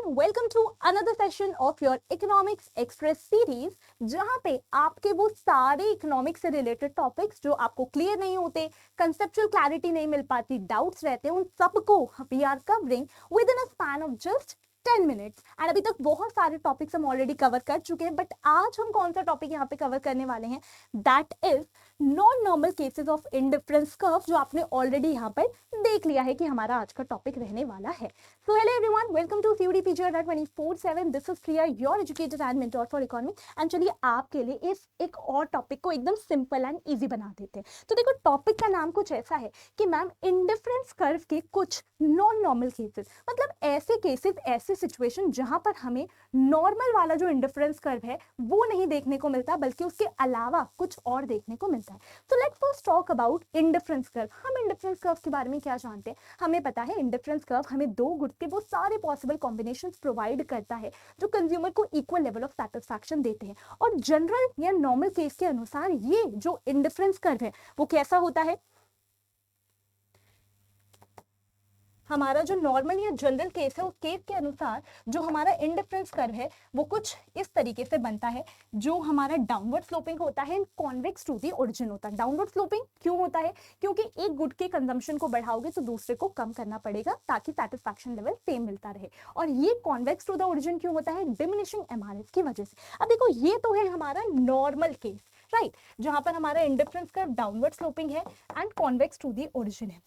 Welcome to another session of your economics express series, जहां पे आपके वो सारे इकोनॉमिक्स से रिलेटेड टॉपिक्स जो आपको क्लियर नहीं होते, कंसेप्चुअल क्लैरिटी नहीं मिल पाती, डाउट्स रहते हैं, उन सबको we are covering within a span of just 10 minutes. And अभी तक बहुत सारे टॉपिक्स हम ऑलरेडी कवर कर चुके हैं, बट आज हम कौन सा टॉपिक यहाँ पे कवर करने वाले हैं, that is non normal cases of indifference curve, जो आपने ऑलरेडी यहाँ पर देख लिया है कि हमारा आज का टॉपिक रहने वाला है। So hello everyone, welcome to CUET PG 24/7। This is Priya, your educator and mentor for economy. And चलिए आपके लिए इस एक और टॉपिक को एकदम सिंपल एंड इजी बना देते हैं। तो देखो, टॉपिक का नाम कुछ ऐसा है कि मैम इंडिफरेंस कर्व के कुछ नॉन नॉर्मल केसेस, मतलब ऐसे केसेस, ऐसे सिचुएशन जहां पर हमें नॉर्मल वाला जो इंडिफरेंस कर्व है वो नहीं देखने को मिलता, बल्कि उसके अलावा कुछ और देखने को मिलता है। तो let's first talk about indifference curve. हम इंडिफरेंस कर्व के बारे में क्या जानते हैं? हमें पता है इंडिफरेंस कर्व हमें दो गुड्स के वो सारे पॉसिबल कॉम्बिनेशंस प्रोवाइड करता है जो कंज्यूमर को इक्वल लेवल ऑफ सैटिस्फैक्शन देते हैं। और जनरल या नॉर्मल केस के अनुसार ये जो इंडिफरेंस कर्व है वो कैसा होता है? हमारा जो नॉर्मल या जनरल केस है उस केस के अनुसार जो हमारा इंडिफरेंस कर्व है वो कुछ इस तरीके से बनता है, जो हमारा डाउनवर्ड स्लोपिंग होता है, कॉन्वेक्स टू दी ओरिजिन होता है। डाउनवर्ड स्लोपिंग क्यों होता है? क्योंकि एक गुड के कंजम्पशन को बढ़ाओगे तो दूसरे को कम करना पड़ेगा ताकि सैटिस्फैक्शन लेवल सेम मिलता रहे। और ये कॉन्वेक्स टू द ओरिजिन क्यों होता है? डिमिनिशिंग MRS की वजह से। अब देखो, ये तो है हमारा नॉर्मल केस, राइट, जहां पर हमारा इंडिफरेंस कर्व डाउनवर्ड स्लोपिंग है and convex to the origin है।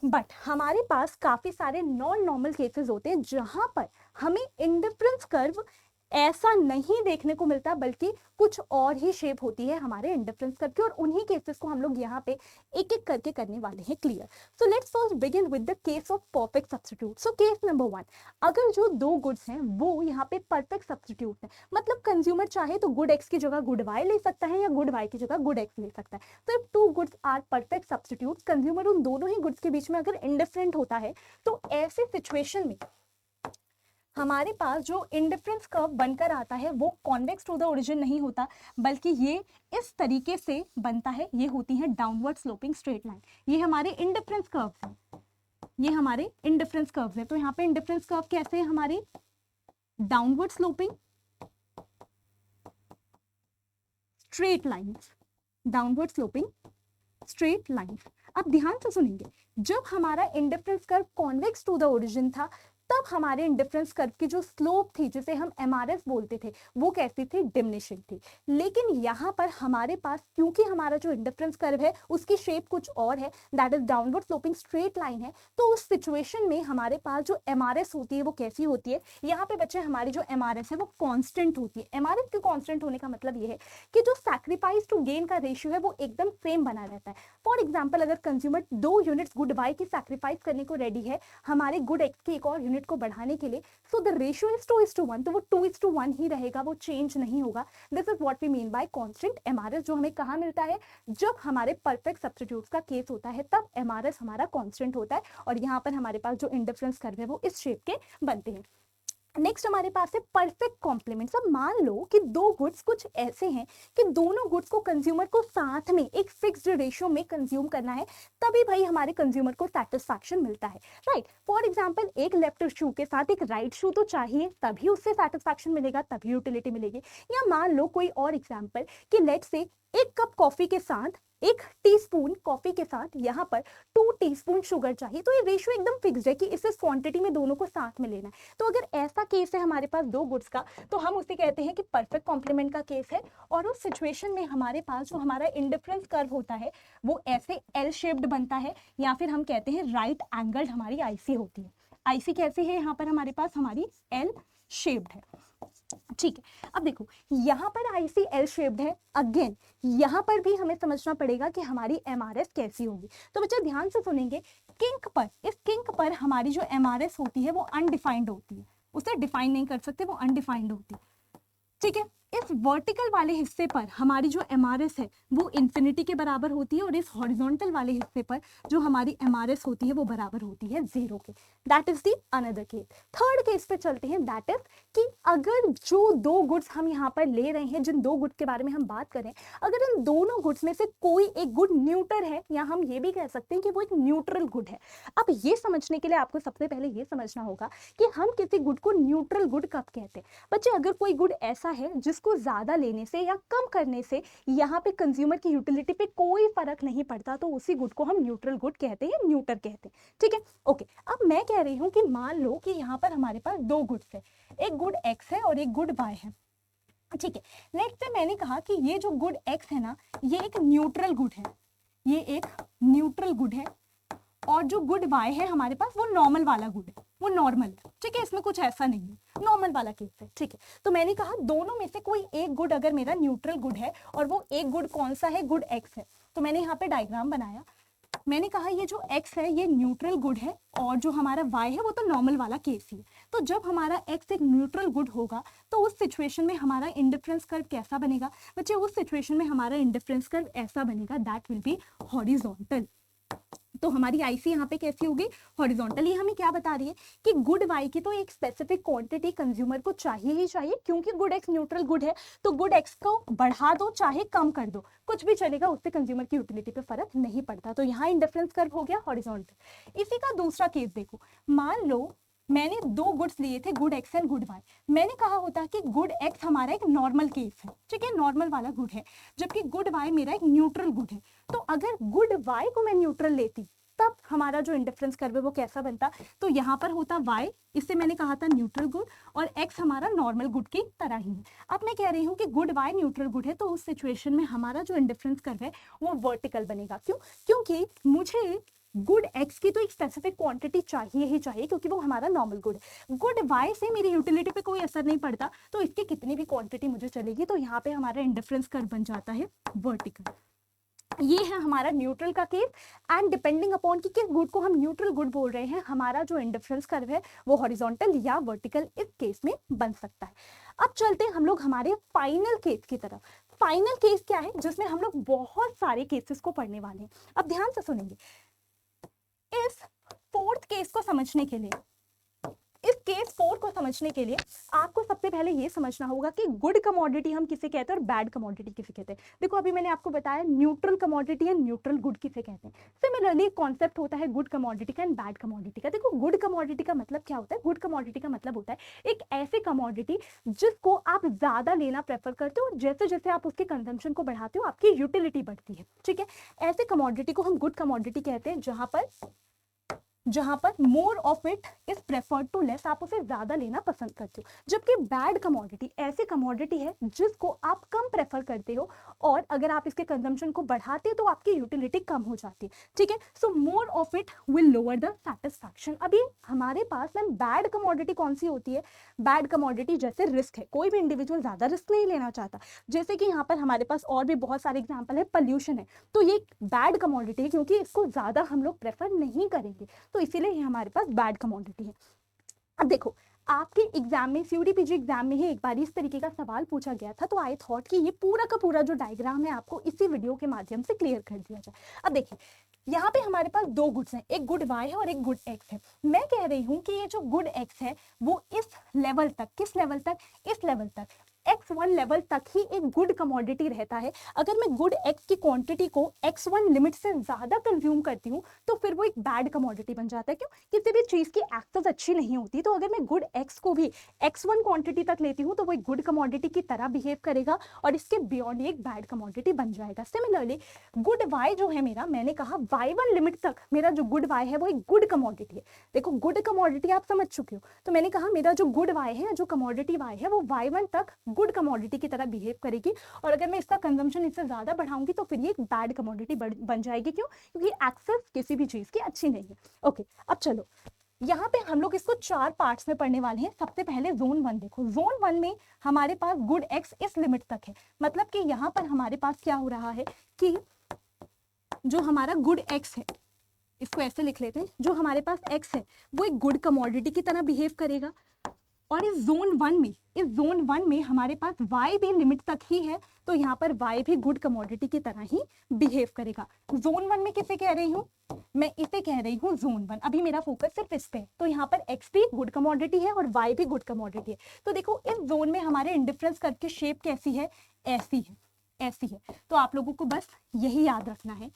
बट हमारे पास काफी सारे नॉन नॉर्मल केसेस होते हैं जहां पर हमें इंडिफरेंस कर्व ऐसा नहीं देखने को मिलता, बल्कि कुछ और ही शेप होती है हमारे इंडिफरेंस कर्व की। और उन्हीं केसेस को हम लोग यहाँ पे एक एक करके करने वाले हैं clear. So let's first begin with the case of perfect substitute. So case number 1, अगर जो दो गुड्स हैं वो यहाँ पे परफेक्ट सब्स्टिट्यूट है, मतलब कंज्यूमर चाहे तो गुड एक्स की जगह गुड वाई ले सकता है या गुड वाई की जगह गुड एक्स ले सकता है। तो if two goods are perfect substitute, consumer उन दोनों ही गुड्स के बीच में अगर इंडिफरेंट होता है, तो ऐसे सिचुएशन में हमारे पास जो इंडिफरेंस कर्व बनकर आता है वो कॉन्वेक्स टू द ओरिजिन नहीं होता, बल्कि ये इस तरीके से बनता है। ये होती है डाउनवर्ड स्लोपिंग स्ट्रेट लाइन। ये हमारे इंडिफरेंस कर्व्स हैं, ये हमारे इंडिफरेंस कर्व्स हैं। तो यहाँ पे इंडिफरेंस कर्व कैसे है? हमारे downward sloping straight lines, downward sloping straight lines. अब ध्यान से सुनेंगे, जब हमारा indifference curve convex to the origin था, तब हमारे इंडिफरेंस कर्व की जो स्लोप थी, जिसे हम MRS बोलते थे, वो कैसी थी? डिमिनिशिंग थी। लेकिन यहाँ पर हमारे पास, क्योंकि हमारा जो इंडिफरेंस कर्व है उसकी शेप कुछ और है, that is downward sloping straight line है, तो उस सिचुएशन में हमारे पास जो MRS होती है वो कैसी होती है? यहाँ पे बच्चे हमारी जो MRS है वो कॉन्स्टेंट होती है। MRS के कॉन्स्टेंट होने का मतलब ये है कि जो सैक्रिफाइस टू गेन का रेशियो है वो एकदम सेम बना रहता है। फॉर एग्जाम्पल, अगर कंज्यूमर 2 यूनिट्स गुड वाई की सैक्रिफाइस करने को रेडी है हमारे गुड एक्स की एक और यूनिट को बढ़ाने के लिए, सो द रेशियो इज 2:1, तो वो 2:1 ही रहेगा, वो चेंज नहीं होगा। This is what we mean by constant MRS, जो हमें कहाँ मिलता है? जब हमारे परफेक्ट सब्स्टिट्यूट्स का केस होता है तब MRS हमारा कांस्टेंट होता है। और यहाँ पर हमारे पास जो इंडिफरेंस कर्व है वो इस शेप के बनते हैं। नेक्स्ट हमारे पास है परफेक्ट कॉम्प्लीमेंट। अब मान लो कि दो गुड्स कुछ ऐसे हैं कि दोनों गुड्स को कंज्यूमर को साथ में एक फिक्स्ड रेशियो में कंज्यूम करना है, तभी भाई हमारे कंज्यूमर को सैटिस्फैक्शन मिलता है, राइट। फॉर एग्जांपल, एक लेफ्ट शू के साथ एक राइट शू तो चाहिए, तभी उससे सैटिस्फैक्शन मिलेगा, तभी यूटिलिटी मिलेगी। या मान लो कोई और एग्जाम्पल कि लेट्स से एक कप कॉफी के साथ, एक टीस्पून कॉफी के साथ यहाँ पर 2 टीस्पून शुगर चाहिए, तो ये रेशियो एकदम फिक्स्ड है कि इस क्वांटिटी में दोनों को साथ में लेना है। तो अगर ऐसा केस है हमारे पास दो गुड्स का, तो हम उसे कहते हैं कि परफेक्ट कॉम्प्लीमेंट का केस है। और उस सिचुएशन में हमारे पास जो हमारा इंडिफरेंस कर्व होता है वो ऐसे एल शेप्ड बनता है, या फिर हम कहते हैं राइट एंगल्ड हमारी आईसी होती है। आईसी कैसी है? यहाँ पर हमारे पास हमारी एल शेप्ड है, ठीक है। अब देखो, यहाँ पर आईसी एल शेप्ड है, अगेन यहाँ पर भी हमें समझना पड़ेगा कि हमारी MRS कैसी होगी। तो बच्चे ध्यान से सुनेंगे, किंक पर, इस किंक पर हमारी जो MRS होती है वो अनडिफाइंड होती है, उसे डिफाइन नहीं कर सकते, वो अनडिफाइंड होती है, ठीक है। इस वर्टिकल वाले हिस्से पर हमारी जो MRS है वो इन्फिनिटी के बराबर होती है, और इस हॉरिजॉन्टल वाले हिस्से पर जो हमारी MRS होती है वो बराबर होती है 0 के। That is the another case. Third case पे चलते हैं, दैट इज कि अगर जो दो गुड्स हम यहाँ पर ले रहे हैं, जिन दो गुड्स के बारे में हम बात करें, अगर इन दोनों गुड्स में से कोई एक गुड न्यूट्रल है, या हम ये भी कह सकते हैं कि वो एक न्यूट्रल गुड है। अब ये समझने के लिए आपको सबसे पहले ये समझना होगा कि हम किसी गुड को न्यूट्रल गुड कब कहते हैं। बच्चे, अगर कोई गुड ऐसा है जिसको ज्यादा लेने से या कम करने से यहाँ पे कंज्यूमर की यूटिलिटी पे कोई फर्क नहीं पड़ता, तो उसी गुड को हम न्यूट्रल गुड कहते हैं, न्यूटर कहते हैं। ठीक है, ओके। अब मैं कह रही हूँ कि मान लो कि यहाँ पर हमारे पास दो गुड्स है, एक गुड X है और एक गुड Y है। ठीक है, नेक्स्ट से मैंने कहा कि ये जो गुड X है ना, ये एक न्यूट्रल गुड है, ये एक न्यूट्रल गुड है, और जो गुड Y है हमारे पास वो नॉर्मल वाला गुड है, वो नॉर्मल है। ठीक है, इसमें कुछ ऐसा नहीं है, नॉर्मल वाला केस है। ठीक है, तो मैंने कहा दोनों में से कोई एक गुड अगर मेरा न्यूट्रल गुड है, और वो एक गुड कौन सा है, गुड X है, तो मैंने यहाँ पे डायग्राम बनाया। मैंने कहा ये जो X है ये न्यूट्रल गुड है, और जो हमारा Y है वो तो नॉर्मल वाला केस ही है। तो जब हमारा X एक न्यूट्रल गुड होगा तो उस सिचुएशन में हमारा इंडिफरेंस कर्व कैसा बनेगा बच्चे? उस सिचुएशन में हमारा इंडिफरेंस कर्व ऐसा बनेगा, दैट विल बी हॉरिजॉन्टल। तो हमारी IC यहाँ पे कैसी होगी, हॉरिजॉन्टल। ये हमें क्या बता रही है कि गुड Y की तो एक स्पेसिफिक क्वांटिटी कंज्यूमर को चाहिए ही चाहिए, क्योंकि गुड X न्यूट्रल गुड है, तो गुड X को बढ़ा दो चाहे कम कर दो, कुछ भी चलेगा, उससे कंज्यूमर की यूटिलिटी पे फर्क नहीं पड़ता। तो यहाँ इंडिफरेंस कर्व हो गया हॉरिजॉन्टल। इसी का दूसरा केस देखो, मान लो मैंने दो गुड्स लिए थे, good X and good Y। मैंने कहा होता कि गुड X हमारा एक नॉर्मल केस है, ठीक है, नॉर्मल वाला गुड है, जबकि गुड Y मेरा एक न्यूट्रल गुड है। तो अगर गुड Y को मैं न्यूट्रल लेती तब हमारा जो इंडिफरेंस कर्व है वो कैसा बनता? तो यहाँ पर होता Y, इससे मैंने कहा था न्यूट्रल गुड, और X हमारा नॉर्मल गुड की तरह ही है। अब मैं कह रही हूँ कि गुड Y न्यूट्रल गुड है, तो उस सिचुएशन में हमारा जो इंडिफरेंस कर्व है वो वर्टिकल बनेगा। क्यों? क्योंकि मुझे गुड X की तो एक स्पेसिफिक क्वांटिटी चाहिए ही चाहिए, क्योंकि वो हमारा नॉर्मल गुड है। गुड Y से मेरी यूटिलिटी पे कोई असर नहीं पड़ता, तो इसकी कितनी भी क्वांटिटी मुझे चलेगी। तो यहाँ पे हमारा इंडिफरेंस कर्व बन जाता है वर्टिकल। ये है हमारा न्यूट्रल का केस, एंड डिपेंडिंग अपॉन कि किस गुड को हम न्यूट्रल गुड बोल रहे हैं, हमारा जो इंडिफरेंस कर्व है वो हॉरिजॉन्टल या वर्टिकल इस केस में बन सकता है। अब चलते हैं हम लोग हमारे फाइनल केस की तरफ। फाइनल केस क्या है, जिसमें हम लोग बहुत सारे केसेस को पढ़ने वाले हैं। अब ध्यान से सुनेंगे, इस फोर्थ केस को समझने के लिए, इस केस 4 को समझने के लिए आपको सबसे पहले ये समझना होगा कि गुड कमोडिटी हम किसे कहते हैं और बैड कमोडिटी किसे कहते हैं। देखो, अभी मैंने आपको बताया neutral commodity and neutral good किसे कहते हैं। सिमिलरली कॉन्सेप्ट होता है गुड कमोडिटी का एंड बैड कमोडिटी का। देखो, गुड कमोडिटी का मतलब क्या होता है? गुड कमोडिटी का मतलब होता है एक ऐसी कमोडिटी जिसको आप ज्यादा लेना प्रेफर करते हो, जैसे जैसे आप उसके कंजम्पशन को बढ़ाते हो आपकी यूटिलिटी बढ़ती है। ठीक है, ऐसे कमोडिटी को हम गुड कमोडिटी कहते हैं, जहां पर more of it is preferred to less, आप उसे ज्यादा लेना पसंद करते हो। जबकि बैड कमोडिटी ऐसी कमोडिटी है जिसको आप कम प्रेफर करते हो, और अगर आप इसके कंजम्पशन को बढ़ाते हो तो आपकी यूटिलिटी कम हो जाती है। ठीक है, so more of it will lower the satisfaction. अभी हमारे पास मैम बैड कमोडिटी कौन सी होती है? बैड कमोडिटी जैसे रिस्क है, कोई भी इंडिविजुअल ज्यादा रिस्क नहीं लेना चाहता, जैसे कि यहाँ पर हमारे पास और भी बहुत सारे एग्जाम्पल है। पॉल्यूशन है, तो ये बैड कमोडिटी है क्योंकि इसको ज्यादा हम लोग प्रेफर नहीं करेंगे, तो इसीलिए ये हमारे पास बैड कमोडिटी है। अब देखो, आपके एग्जाम में, CUDPG एग्जाम में ही एक बार इस तरीके का सवाल पूछा गया था, तो आई थॉट कि ये पूरा का पूरा जो डायग्राम है आपको इसी वीडियो के माध्यम से क्लियर कर दिया जाए। अब देखिए, यहाँ पे हमारे पास दो गुड्स हैं, एक गुड Y है और एक गुड X है। मैं कह रही हूँ कि ये जो गुड X है वो इस लेवल तक, किस लेवल तक? इस लेवल तक, X1 लेवल तक ही एक गुड कमोडिटी रहता है। अगर मैं गुड X की क्वांटिटी को X1 लिमिट से ज्यादा कंज्यूम करती हूँ तो फिर वो एक बैड कमोडिटी बन जाता है। क्यों? किसी भी चीज की एक्सेस अच्छी नहीं होती, तो अगर मैं गुड X को भी X1 क्वांटिटी तक लेती हूँ तो वो एक गुड कमोडिटी की तरह बिहेव करेगा, और इसके बियॉन्ड एक बैड कमोडिटी बन जाएगा। सिमिलरली गुड Y जो है मेरा, मैंने कहा Y1 लिमिट तक मेरा जो गुड Y है वो एक गुड कमोडिटी है। देखो, गुड कमोडिटी आप समझ चुके हो, तो मैंने कहा मेरा जो गुड Y है, जो कमोडिटी Y है, वो Y1 तक गुड कमोडिटी की तरह बिहेव करेगी, और अगर मैं इसका कंजम्पशन इससे ज्यादा बढ़ाऊंगी तो फिर ये एक बैड कमोडिटी बन जाएगी। क्यों? क्योंकि एक्सेस किसी भी चीज की अच्छी नहीं है। ओके, अब चलो यहाँ पे हम लोग इसको 4 पार्ट्स में पढ़ने वाले हैं। सबसे पहले जोन 1 देखो, जोन 1 में हमारे पास गुड X इस लिमिट तक है, मतलब कि यहाँ पर हमारे पास क्या हो रहा है कि जो हमारा गुड X है, इसको ऐसे लिख लेते हैं, जो हमारे पास X है वो एक गुड कमोडिटी की तरह बिहेव करेगा। और इस जोन वन में हमारे पास y भी लिमिट तक ही है, तो यहाँ पर y भी गुड कमोडिटी की तरह ही बिहेव करेगा। जोन वन में किसे कह रही हूँ, मैं इसे कह रही हूँ जोन वन। अभी मेरा फोकस सिर्फ इस पे है, तो यहाँ पर x भी गुड कमोडिटी है और y भी गुड कमोडिटी है। तो देखो इस जोन में हमारे इंडिफरेंस कर्व की शेप कैसी है, ऐसी है, ऐसी है। तो आप लोगों को बस यही याद रखना है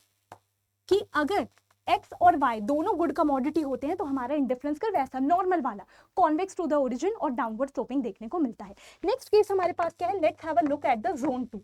कि अगर x और y दोनों गुड कमोडिटी होते हैं तो हमारा इंडिफरेंस कर्व वैसा नॉर्मल वाला कॉन्वेक्स टू द ओरिजिन और डाउनवर्ड स्लोपिंग देखने को मिलता है। नेक्स्ट केस हमारे पास क्या है, let's have a look at the zone 2।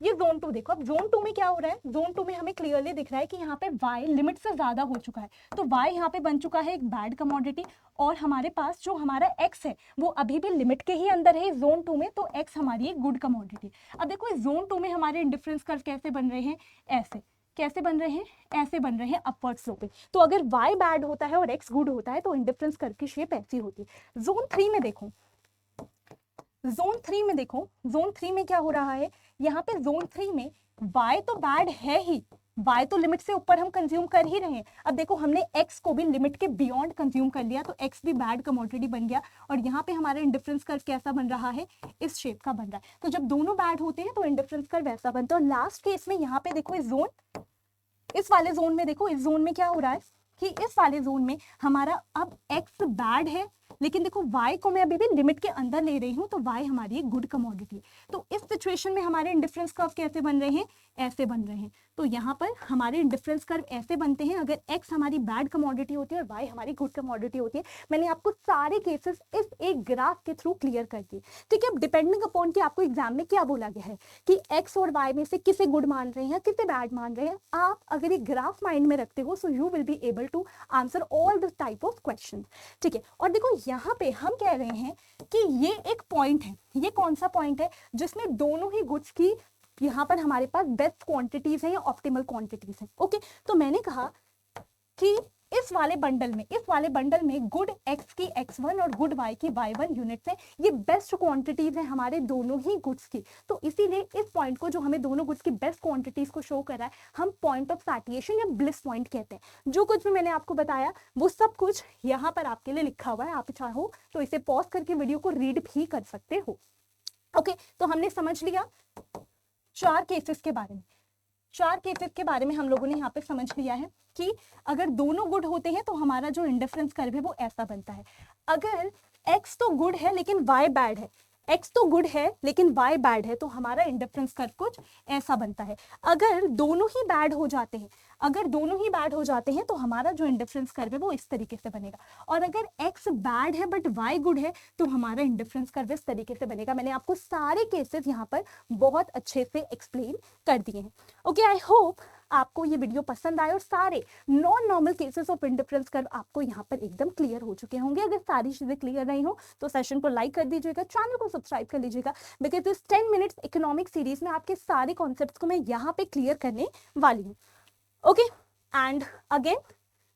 ये जोन 2 देखो, अब जोन 2 में क्या हो रहा है, जोन 2 में हमें क्लियरली दिख रहा है कि यहाँ पे y लिमिट से ज्यादा हो चुका है, तो y यहाँ पे बन चुका है एक बैड कमोडिटी, और हमारे पास जो हमारा x है वो अभी भी लिमिट के ही अंदर है जोन 2 में, तो x हमारी एक गुड कमोडिटी। अब देखो इस जोन 2 में हमारे इंडिफरेंस कर्व कैसे बन रहे हैं, ऐसे कैसे बन रहे हैं, ऐसे बन रहे हैं अपवर्ड स्लोपिंग। तो अगर y बैड होता है और x गुड होता है तो इंडिफरेंस कर्व की शेप ऐसी होती है। जोन 3 में देखो, जोन 3 में देखो, जोन 3 में क्या हो रहा है, यहाँ पे जोन 3 में y तो बैड है ही, y तो लिमिट से ऊपर हम कंज्यूम कर ही रहे हैं। अब देखो हमने x को भी लिमिट के बियॉन्ड कंज्यूम कर लिया, तो x भी बैड कमोडिटी बन गया, और यहाँ पे हमारा इंडिफरेंस कर्व कैसा बन रहा है, इस शेप का बन रहा है। तो जब दोनों बैड होते हैं तो इंडिफरेंस कर्व वैसा बनता है। और लास्ट केस में यहाँ पे देखो इस वाले जोन में देखो, इस जोन में क्या हो रहा है कि इस वाले जोन में हमारा अब x बैड है, लेकिन देखो y को मैं अभी भी लिमिट के अंदर ले रही हूँ, तो y हमारी एक गुड कमोडिटी है। तो इस सिचुएशन में हमारे इंडिफरेंस कर्व कैसे बन रहे हैं, ऐसे बन रहे हैं। तो यहाँ पर हमारे इंडिफरेंस कर्व ऐसे बनते हैं अगर x हमारी बैड कमोडिटी होती है और y हमारी गुड कमोडिटी होती है। मैंने आपको सारे केसेस इस एक ग्राफ के थ्रू क्लियर कर दिए, ठीक है। अब डिपेंडिंग अपॉन कि आपको एग्जाम में क्या बोला गया है कि x और y में से किसे गुड मान रहे हैं, किसे बैड मान रहे हैं, आप अगर ये ग्राफ माइंड में रखते हो so you will be able to answer all this type of question, ठीक है। और देखो यहाँ पे हम कह रहे हैं कि ये एक पॉइंट है, ये कौन सा पॉइंट है, जिसमें दोनों ही गुड्स की यहाँ पर हमारे पास बेस्ट क्वांटिटीज हैं या ऑप्टिमल क्वांटिटीज हैं, ओके। तो मैंने कहा कि इस वाले बंडल में गुड x की x1 और गुड y की y1 यूनिट्स हैं, ये बेस्ट क्वांटिटीज हैं हमारे दोनों ही गुड्स की। तो इसीलिए इस पॉइंट को, जो हमें दोनों गुड्स की बेस्ट क्वांटिटीज को शो कर रहा है, हम पॉइंट ऑफ सैटिस्फैक्शन या ब्लिस पॉइंट कहते हैं। जो कुछ भी मैंने आपको बताया वो सब कुछ यहाँ पर आपके लिए लिखा हुआ है, आप चाहो तो इसे पॉज करके वीडियो को रीड भी कर सकते हो, ओके। तो हमने समझ लिया चार केसेस के बारे में हम लोगों ने यहाँ पे समझ लिया है कि अगर दोनों गुड होते हैं तो हमारा जो इंडिफरेंस कर्व है वो ऐसा बनता है। अगर x तो गुड है लेकिन y बैड है, x तो गुड है लेकिन y बैड है, तो हमारा इंडिफरेंस कर्व कुछ ऐसा बनता है। अगर दोनों ही बैड हो जाते हैं तो हमारा जो इंडिफरेंस कर्व है वो इस तरीके से बनेगा। और अगर x बैड है बट y गुड है तो हमारा इंडिफरेंस कर्व इस तरीके से बनेगा। मैंने आपको सारे केसेस यहाँ पर बहुत अच्छे से एक्सप्लेन कर दिए हैं, ओके। आई होप आपको ये वीडियो पसंद आए और सारे non normal cases of indifference curve आपको यहाँ पर एकदम क्लियर हो चुके होंगे। अगर सारी चीजें क्लियर नहीं हो तो सेशन को लाइक कर दीजिएगा, चैनल को सब्सक्राइब कर लीजिएगा, बिकॉज इस 10 मिनट्स इकोनॉमिक सीरीज में आपके सारे कॉन्सेप्ट्स को मैं यहाँ पे क्लियर करने वाली हूँ, okay. And again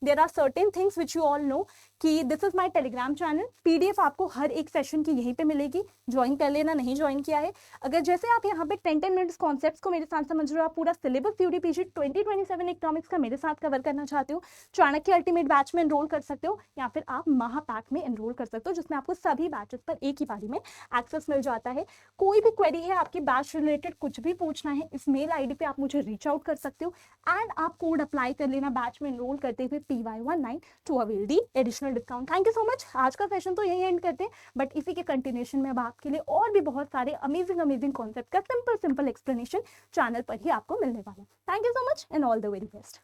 there are certain things which you all know कि this is my Telegram channel, PDF आपको हर एक सेशन की यहीं पे मिलेगी, ज्वाइन कर लेना, नहीं ज्वाइन किया है। अगर जैसे आप यहाँ पे 10 मिनट्स कॉन्सेप्ट्स को मेरे साथ समझ रहे हो, आप पूरा सिलेबस यूडीपीजी 2027 इकोनॉमिक्स का मेरे साथ कवर करना चाहते हो, चाणक्य अल्टीमेट बैच में एनरोल कर सकते हो, या फिर आप महापैक में एनरोल कर सकते हो, जिसमें आपको सभी बैचेस पर एक ही बारी में एक्सेस मिल जाता है। कोई भी क्वेरी है आपकी बैच रिलेटेड, कुछ भी पूछना है, इस मेल आईडी पे आप मुझे रीच आउट कर सकते हो, एंड आप कोड अप्लाई कर लेना बैच में एनरोल करते हुए PY19 to avail the additional discount. Thank you so much. आज का सेशन तो यही एंड करते हैं, बट इसी के कंटिन्यूएशन में अब आपके लिए और भी बहुत सारे अमेजिंग कॉन्सेप्ट का सिंपल एक्सप्लेनेशन चैनल पर ही आपको मिलने वाला है। Thank you so much and all the very best.